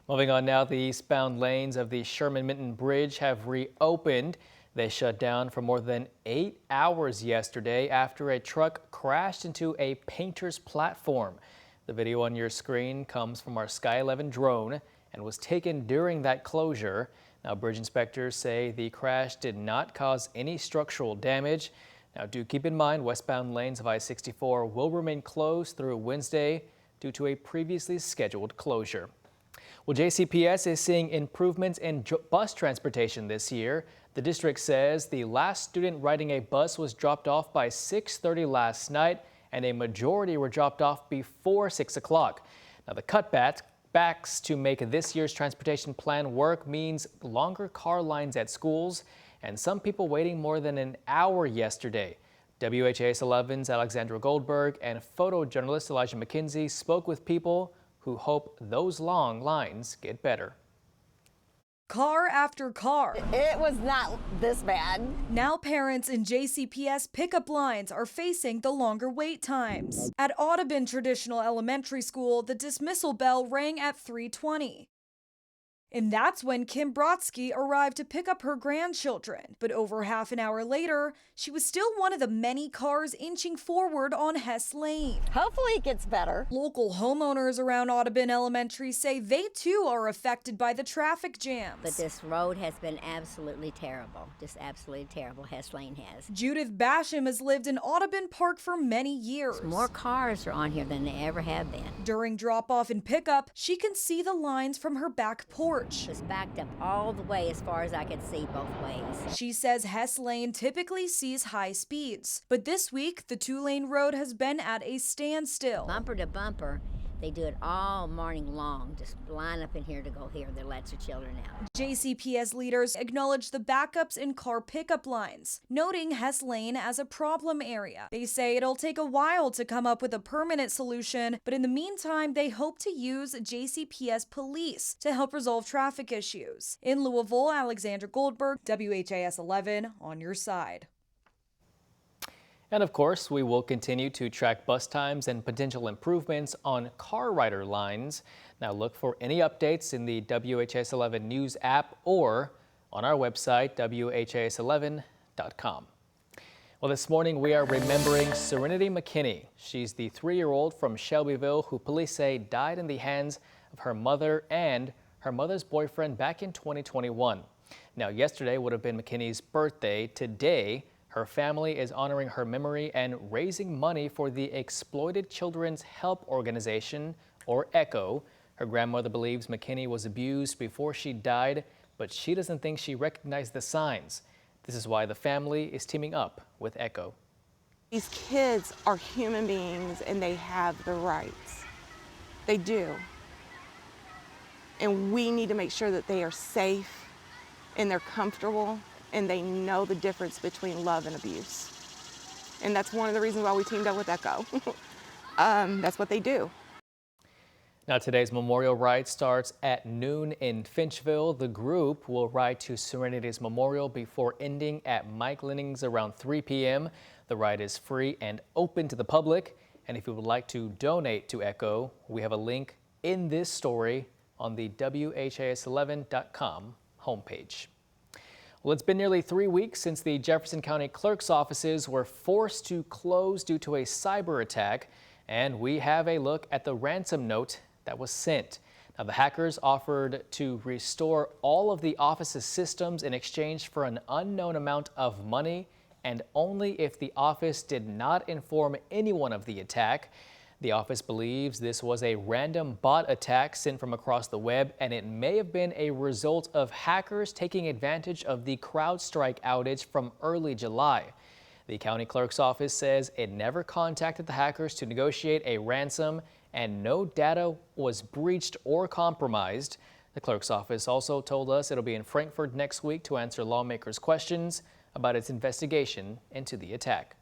Moving on now, the eastbound lanes of the Sherman-Minton Bridge have reopened. They shut down for more than 8 hours yesterday after a truck crashed into a painter's platform. The video on your screen comes from our Sky 11 drone and was taken during that closure. Now, bridge inspectors say the crash did not cause any structural damage. Now, do keep in mind westbound lanes of I-64 will remain closed through Wednesday due to a previously scheduled closure. Well, JCPS is seeing improvements in bus transportation this year. The district says the last student riding a bus was dropped off by 6:30 last night, and a majority were dropped off before 6 o'clock. Now, the cutbacks to make this year's transportation plan work means longer car lines at schools and some people waiting more than an hour yesterday. WHAS11's Alexandra Goldberg and photojournalist Elijah McKenzie spoke with people who hope those long lines get better. Car after car. It was not this bad. Now parents in JCPS pickup lines are facing the longer wait times. At Audubon Traditional Elementary School, the dismissal bell rang at 3:20. And that's when Kim Brodsky arrived to pick up her grandchildren. But over half an hour later, she was still one of the many cars inching forward on Hess Lane. Hopefully it gets better. Local homeowners around Audubon Elementary say they too are affected by the traffic jams. But this road has been absolutely terrible, just absolutely terrible. Hess Lane has. Judith Basham has lived in Audubon Park for many years. More cars are on here than they ever have been. During drop-off and pickup, she can see the lines from her back porch. It's backed up all the way as far as I could see both ways. She says Hess Lane typically sees high speeds, but this week the two-lane road has been at a standstill. Bumper to bumper, they do it all morning long, just line up in here to go here. They let your children out. JCPS leaders acknowledge the backups in car pickup lines, noting Hess Lane as a problem area. They say it'll take a while to come up with a permanent solution, but in the meantime, they hope to use JCPS police to help resolve traffic issues. In Louisville, Alexandra Goldberg, WHAS 11 on your side. And of course, we will continue to track bus times and potential improvements on car rider lines. Now look for any updates in the WHAS 11 News app or on our website, WHAS11.com. Well, this morning we are remembering Serenity McKinney. She's the 3-year-old from Shelbyville who police say died in the hands of her mother and her mother's boyfriend back in 2021. Now, yesterday would have been McKinney's birthday. Today, her family is honoring her memory and raising money for the Exploited Children's Help Organization, or ECHO. Her grandmother believes McKinney was abused before she died, but she doesn't think she recognized the signs. This is why the family is teaming up with ECHO. These kids are human beings and they have the rights. They do. And we need to make sure that they are safe and they're comfortable and they know the difference between love and abuse. And that's one of the reasons why we teamed up with ECHO. That's what they do. Now, today's memorial ride starts at noon in Finchville. The group will ride to Serenity's memorial before ending at Mike Lenning's around 3 p.m. The ride is free and open to the public. And if you would like to donate to ECHO, we have a link in this story on the WHAS11.com homepage. Well, it's been nearly 3 weeks since the Jefferson County Clerk's offices were forced to close due to a cyber attack, and we have a look at the ransom note that was sent. Now, the hackers offered to restore all of the office's systems in exchange for an unknown amount of money, and only if the office did not inform anyone of the attack. The office believes this was a random bot attack sent from across the web, and it may have been a result of hackers taking advantage of the CrowdStrike outage from early July. The county clerk's office says it never contacted the hackers to negotiate a ransom, and no data was breached or compromised. The clerk's office also told us it'll be in Frankfort next week to answer lawmakers' questions about its investigation into the attack.